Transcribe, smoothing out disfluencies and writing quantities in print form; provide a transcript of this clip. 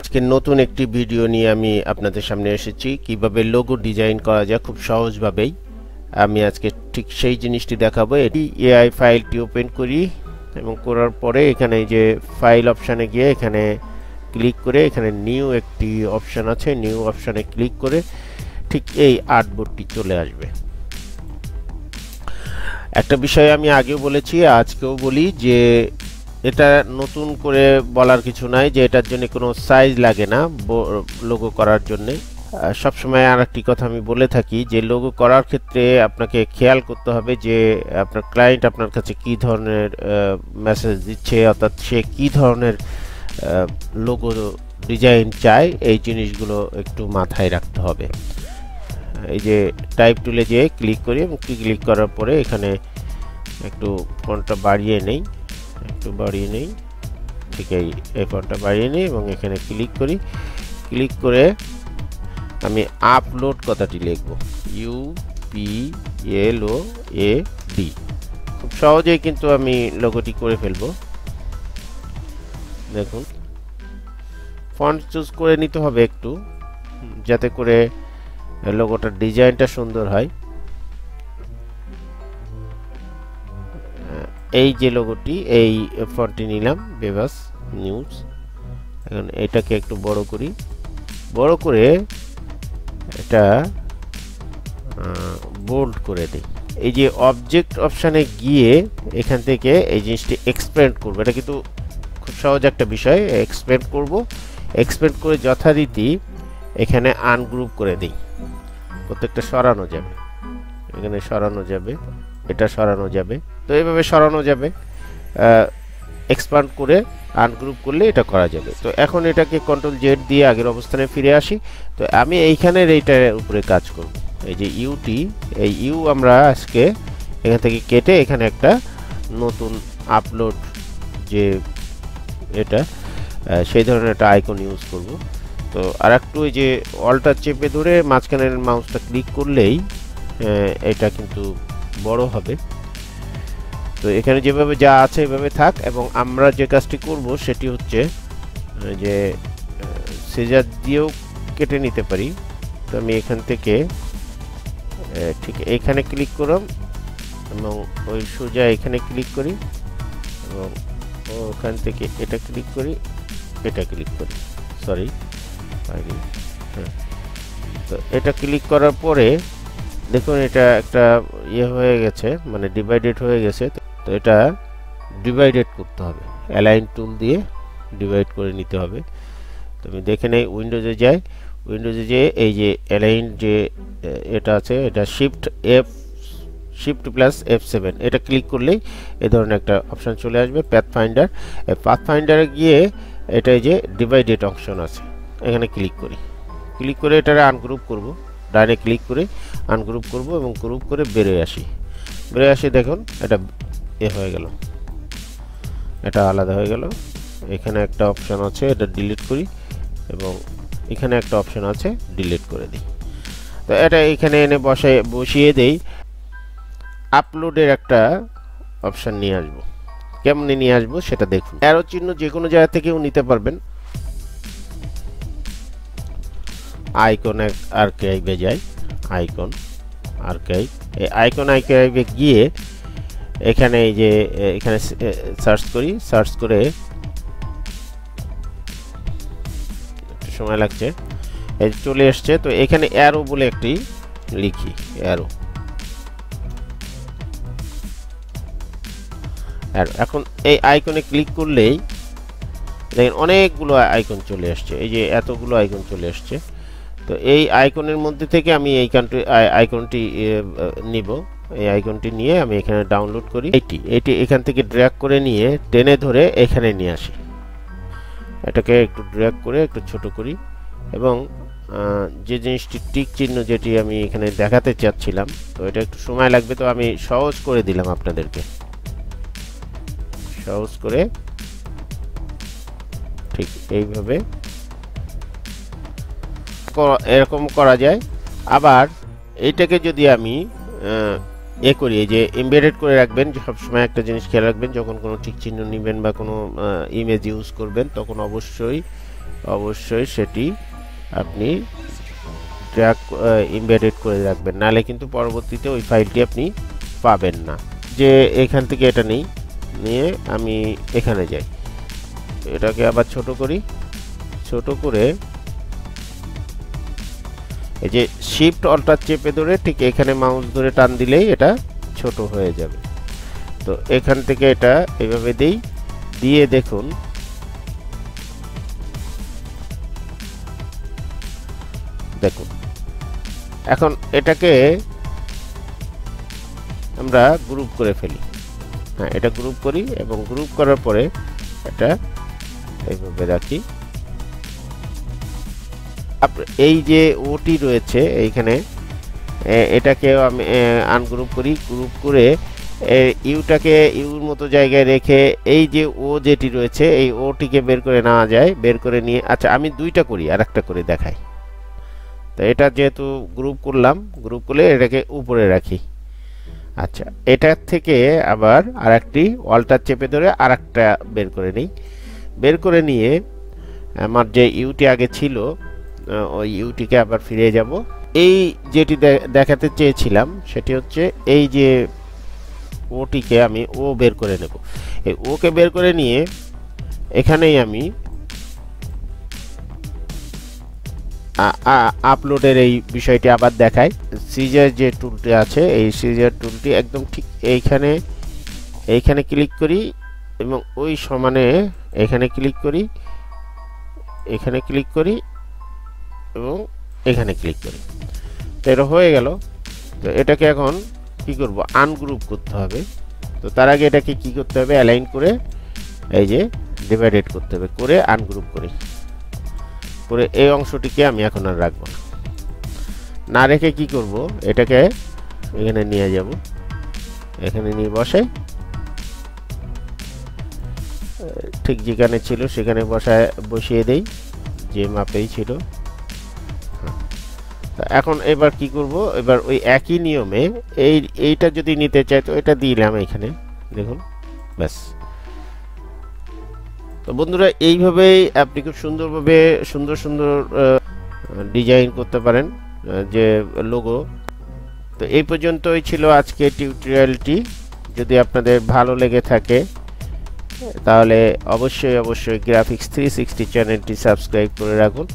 আজকে নতুন একটি ভিডিও নিয়ে আমি আপনাদের সামনে এসেছি কিভাবে লোগো ডিজাইন করা যায় খুব সহজভাবেই। আমি আজকে ঠিক সেই জিনিসটি দেখাবো। এটি এআই ফাইলটি ওপেন করি এবং করার পরে এখানে যে ফাইল অপশানে গিয়ে এখানে ক্লিক করে এখানে নিউ একটি অপশান আছে, নিউ অপশানে ক্লিক করে ঠিক এই আর্টবোর্ডটি চলে আসবে। একটা বিষয় আমি আগেও বলেছি, আজকেও বলি যে এটা নতুন করে বলার কিছু নাই যে এটার জন্য কোনো সাইজ লাগে না লোগো করার জন্যে। সবসময় আর একটি কথা আমি বলে থাকি যে লোগো করার ক্ষেত্রে আপনাকে খেয়াল করতে হবে যে আপনার ক্লায়েন্ট আপনার কাছে কী ধরনের মেসেজ দিচ্ছে, অর্থাৎ সে কী ধরনের লোগো ডিজাইন চায়, এই জিনিসগুলো একটু মাথায় রাখতে হবে। এই যে টাইপ টুলে যেয়ে ক্লিক করি এবং ক্লিক করার পরে এখানে একটু ফন্টটা বাড়িয়ে নেই, ঠিক এই ফন্টটা বাড়িয়ে নিই এবং এখানে ক্লিক করি। ক্লিক করে আমি আপলোড কথাটি লিখব, UPLOAD। খুব সহজেই কিন্তু আমি লোগোটি করে ফেলবো। দেখুন, ফন্ট চুজ করে নিতে হবে একটু, যাতে করে লোগোটার ডিজাইনটা সুন্দর হয়। এই যে লোগোটি, এই ফন্টটি নিলাম, বেভাস নিউজ। এখন এটাকে একটু বড় করি, বড় করে এটা বোল্ড করে দিই। এই যে অবজেক্ট অপশানে গিয়ে এখান থেকে এই জিনিসটি এক্সপ্যান্ড করব। এটা কিন্তু খুব সহজ একটা বিষয়। এক্সপ্যান্ড করব, এক্সপ্যান্ড করে যথারীতি এখানে আনগ্রুপ করে দিই। প্রত্যেকটা সরানো যাবে, এখানে সরানো যাবে, এটা সরানো যাবে, তো এইভাবে সরানো যাবে। এক্সপ্যান্ড করে আনগ্রুপ করলে এটা করা যাবে। তো এখন এটাকে কন্ট্রোল জেড দিয়ে আগের অবস্থানে ফিরে আসি। তো আমি এইখানের এইটার উপরে কাজ করব। এই যে ইউটি, এই ইউ আমরা আজকে এখান থেকে কেটে এখানে একটা নতুন আপলোড যে এটা সেই ধরনের একটা আইকন ইউজ করব। তো আর একটু এই যে অলটা চেপে ধরে মাঝখানের মাউসটা ক্লিক করলেই এটা কিন্তু বড় হবে। তো এখানে যেভাবে যা আছে এভাবে থাক, এবং আমরা যে কাজটি করব সেটি হচ্ছে যে সিজার দিয়েও কেটে নিতে পারি। তো আমি এখান থেকে ঠিক এইখানে ক্লিক করলাম এবং ওই সোজা এখানে ক্লিক করি এবং ওখান থেকে এটা ক্লিক করি, এটা ক্লিক করি, সরি হ্যাঁ। তো এটা ক্লিক করার পরে দেখুন এটা একটা হয়ে গেছে, মানে ডিভাইডেড হয়ে গেছে। তো এটা ডিভাইডেড করতে হবে, অ্যালাইন টুল দিয়ে ডিভাইড করে নিতে হবে। তো আমি দেখে নেই, উইন্ডোজে যাই, উইন্ডোজে যেয়ে এই যে অ্যালাইন যে এটা আছে, এটা শিফট প্লাস F7 এটা ক্লিক করলেই এই ধরনের একটা অপশান চলে আসবে, পাথ ফাইন্ডার। এই পাথ ফাইন্ডারে গিয়ে এটা যে ডিভাইডেড অপশন আছে এখানে ক্লিক করি, ক্লিক করে এটারে আনগ্রুপ করব, ডাইনে ক্লিক করে আনগ্রুপ করব এবং গ্রুপ করে বেরিয়ে আসি। দেখুন এটা হয়ে গেল, এটা আলাদা হয়ে গেল। এখানে একটা অপশন আছে, এটা ডিলিট করি এবং এখানে একটা অপশন আছে, ডিলিট করে দিই। তো এটা এখানে এনে বসিয়ে দেই। আপলোডের একটা অপশন নিয়ে আসবো। কেমনে নিয়ে আসবো সেটা দেখুন। অ্যারো চিহ্ন যে কোনো জায়গা থেকেও নিতে পারবেন। আইকন আর্কাইভে যাই, আইকন আর্কাইভ, এই আইকন আর্কাইভে গিয়ে এখানে এই যে এখানে সার্চ করি, সার্চ করে একটু সময় লাগছে, এই চলে এসছে। তো এখানে অ্যারো বলে একটি লিখি, অ্যারো। এখন এই আইকনে ক্লিক করলেই দেখেন অনেকগুলো আইকন চলে আসছে, এই যে এতগুলো আইকন চলে আসছে। তো এই আইকনের মধ্যে থেকে আমি এই আইকনটি নিব, এই আইকনটি নিয়ে আমি এখানে ডাউনলোড করি। এটি এখান থেকে ড্র্যাগ করে নিয়ে টেনে ধরে এখানে নিয়ে আসি। এটাকে একটু ড্র্যাগ করে একটু ছোট করি এবং যে জিনিসটি টিক চিহ্ন যেটি আমি এখানে দেখাতে চাচ্ছিলাম, তো এটা একটু সময় লাগবে, তো আমি সহজ করে দিলাম আপনাদেরকে, সহজ করে ঠিক এইভাবে এরকম করা যায়। আবার এইটাকে যদি আমি করি, এই যে এমবেডেড করে রাখবেন, সবসময় একটা জিনিস খেয়াল রাখবেন, যখন কোনো টিক চিহ্ন নেবেন বা কোনো ইমেজ ইউজ করবেন তখন অবশ্যই অবশ্যই সেটি আপনি ট্র্যাক এমবেডেড করে রাখবেন, নাহলে কিন্তু পরবর্তীতে ওই ফাইলটি আপনি পাবেন না। যে এখান থেকে এটা নিয়ে আমি এখানে যাই, এটাকে আবার ছোট করি, ছোট করে এই যে শিফট অল্টার চেপে ধরে ঠিক এখানে মাউস ধরে টান দিলেই এটা ছোট হয়ে যাবে। তো এখান থেকে এটা এইভাবে দিয়ে দেখুন এখন এটাকে আমরা গ্রুপ করে ফেলি। হ্যাঁ, এটা গ্রুপ করি এবং গ্রুপ করার পরে এটা এইভাবে রাখি। এই যে ওটি রয়েছে এইখানে, এটাকে আমি আনগ্রুপ করি, গ্রুপ করে ইউটাকে ইউর মতো জায়গায় রেখে এই যে ও যেটি রয়েছে এই ওটিকে বের করে নেওয়া যায়। বের করে নিয়ে আচ্ছা আমি দুইটা করি, আর একটা করে দেখাই। তো এটা যেহেতু গ্রুপ করলাম, গ্রুপ করলে এটাকে উপরে রাখি। আচ্ছা, এটার থেকে আবার আরেকটি অল্টার চেপে ধরে আরেকটা বের করে নিই। বের করে নিয়ে আমার যে ইউটি আগে ছিল ওই ইউটিকে আবার ফিরে যাব। এই যেটি দেখাতে চেয়েছিলাম সেটি হচ্ছে এই যে ওটিকে আমি ও বের করে নেব। এই ওকে বের করে নিয়ে এখানেই আমি আপলোডের এই বিষয়টি আবার দেখাই। সিজার যে টুলটি আছে এই সিজার টুলটি একদম ঠিক এইখানে ক্লিক করি এবং ওই সমানে এখানে ক্লিক করি, এখানে ক্লিক করি এবং এখানে ক্লিক করি। তো এটা হয়ে গেল। তো এটাকে এখন কি করব, আনগ্রুপ করতে হবে। তো তার আগে এটাকে কি করতে হবে, অ্যালাইন করে এই যে ডিভাইডেড করতে হবে, করে আনগ্রুপ করি, করে এই অংশটিকে আমি এখন আর রাখবো না রেখে কি করব, এটাকে এখানে নিয়ে যাব, এখানে নিয়ে ঠিক যেখানে ছিল সেখানে বসিয়ে দেই, যে মাপেই ছিল। এখন এবার কি করব, এবার ওই একই নিয়মে এইটা যদি নিতে চাই তো এটা দিলাম এখানে, দেখুন ব্যাস। তো বন্ধুরা এইভাবেই আপনি খুব সুন্দরভাবে সুন্দর ডিজাইন করতে পারেন যে লোগো। তো এই পর্যন্তই ছিল আজকে টিউটোরিয়ালটি। যদি আপনাদের ভালো লেগে থাকে তাহলে অবশ্যই গ্রাফিক্স 360 চ্যানেলটি সাবস্ক্রাইব করে রাখুন।